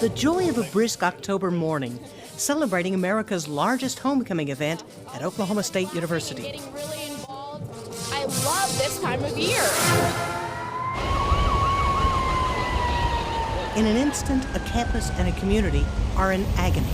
The joy of a brisk October morning, celebrating America's largest homecoming event at Oklahoma State University. Getting really involved. I love this time of year. In an instant, a campus and a community are in agony.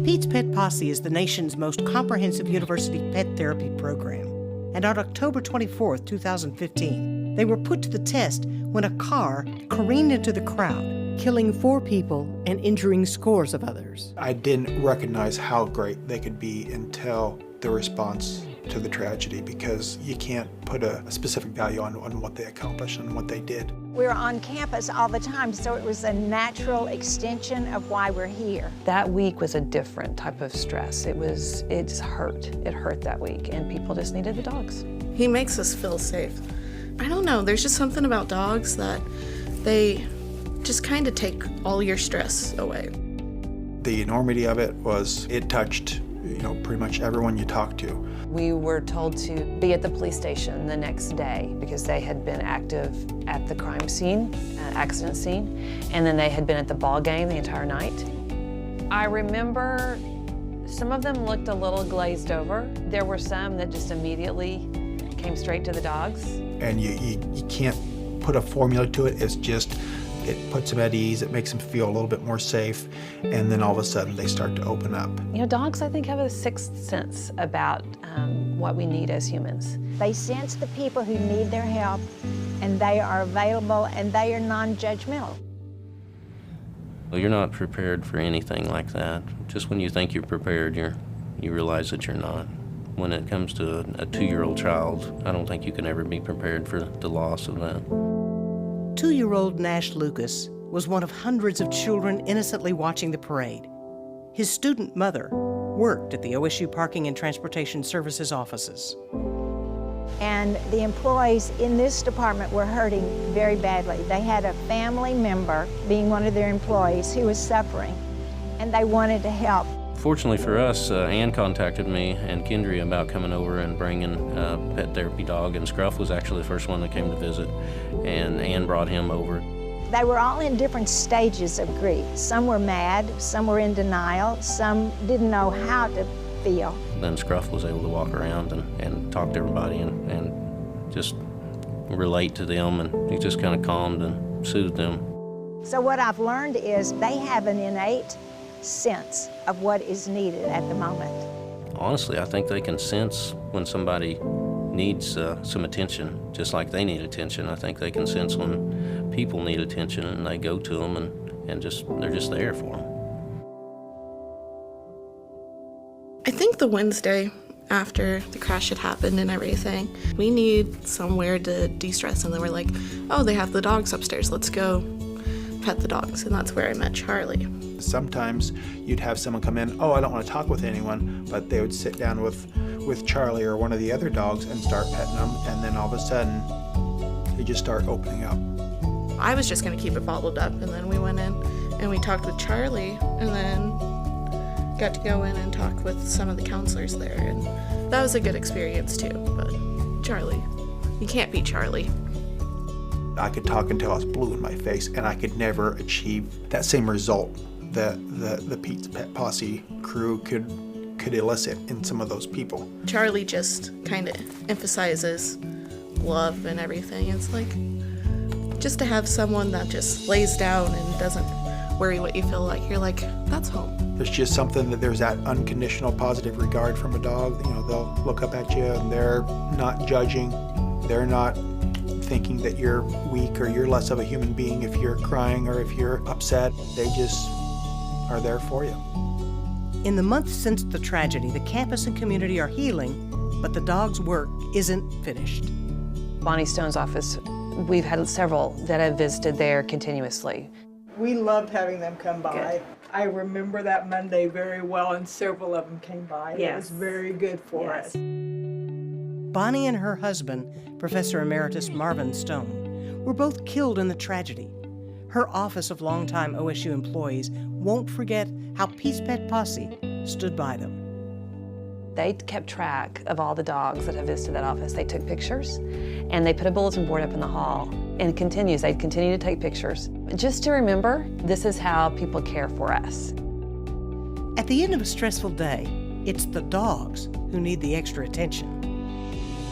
Pete's Pet Posse is the nation's most comprehensive university pet therapy program. And on October 24, 2015, they were put to the test when a car careened into the crowd, killing 4 people and injuring scores of others. I didn't recognize how great they could be until the response to the tragedy, because you can't put a specific value on what they accomplished and what they did. We're on campus all the time, so it was a natural extension of why we're here. That week was a different type of stress. It hurt. It hurt that week, and people just needed the dogs. He makes us feel safe. I don't know, there's just something about dogs that they just kind of take all your stress away. The enormity of it was, it touched, pretty much everyone you talk to. We were told to be at the police station the next day because they had been active at the crime scene, accident scene, and then they had been at the ball game the entire night. I remember some of them looked a little glazed over. There were some that just immediately came straight to the dogs. And you can't put a formula to it. It's just, it puts them at ease, it makes them feel a little bit more safe, and then all of a sudden they start to open up. Dogs, I think, have a sixth sense about what we need as humans. They sense the people who need their help, and they are available, and they are non-judgmental. Well, you're not prepared for anything like that. Just when you think you're prepared, you realize that you're not. When it comes to a 2-year-old child, I don't think you can ever be prepared for the loss of that. 2-year-old Nash Lucas was one of hundreds of children innocently watching the parade. His student mother worked at the OSU Parking and Transportation Services offices. And the employees in this department were hurting very badly. They had a family member, being one of their employees, who was suffering, and they wanted to help. Fortunately for us, Ann contacted me and Kendria about coming over and bringing a pet therapy dog, and Scruff was actually the first one that came to visit, and Ann brought him over. They were all in different stages of grief. Some were mad, some were in denial, some didn't know how to feel. Then Scruff was able to walk around and talk to everybody and just relate to them, and he just kind of calmed and soothed them. So what I've learned is they have an innate sense of what is needed at the moment. Honestly, I think they can sense when somebody needs some attention, just like they need attention. I think they can sense when people need attention, and they go to them and they're just there for them. I think the Wednesday after the crash had happened and everything, we need somewhere to de-stress, and then we're like, oh, they have the dogs upstairs, let's go pet the dogs, and that's where I met Charlie. Sometimes you'd have someone come in, oh, I don't want to talk with anyone, but they would sit down with Charlie or one of the other dogs and start petting them, and then all of a sudden, they just start opening up. I was just going to keep it bottled up, and then we went in and we talked with Charlie, and then got to go in and talk with some of the counselors there, and that was a good experience too. But Charlie, you can't beat Charlie. I could talk until I was blue in my face, and I could never achieve that same result that the Pete's Pet Posse crew could elicit in some of those people. Charlie just kind of emphasizes love and everything. It's like just to have someone that just lays down and doesn't worry what you feel like. You're like, that's home. There's just something there's that unconditional positive regard from a dog. They'll look up at you and they're not judging. They're not thinking that you're weak or you're less of a human being if you're crying or if you're upset. They just are there for you. In the months since the tragedy, the campus and community are healing, but the dog's work isn't finished. Bonnie Stone's office, we've had several that have visited there continuously. We loved having them come by. Good. I remember that Monday very well, and several of them came by. Yes. It was very good for us. Bonnie and her husband, Professor Emeritus Marvin Stone, were both killed in the tragedy. Her office of longtime OSU employees won't forget how Pete's Pet Posse stood by them. They kept track of all the dogs that have visited that office. They took pictures, and they put a bulletin board up in the hall, and it continues. They continue to take pictures. Just to remember, this is how people care for us. At the end of a stressful day, it's the dogs who need the extra attention.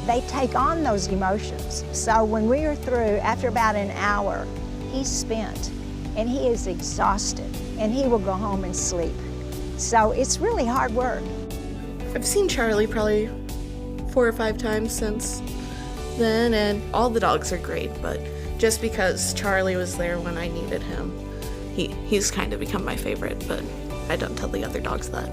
They take on those emotions. So when we are through, after about an hour, he's spent and he is exhausted and he will go home and sleep. So it's really hard work. I've seen Charlie probably 4 or 5 times since then, and all the dogs are great, but just because Charlie was there when I needed him, he's kind of become my favorite, but I don't tell the other dogs that.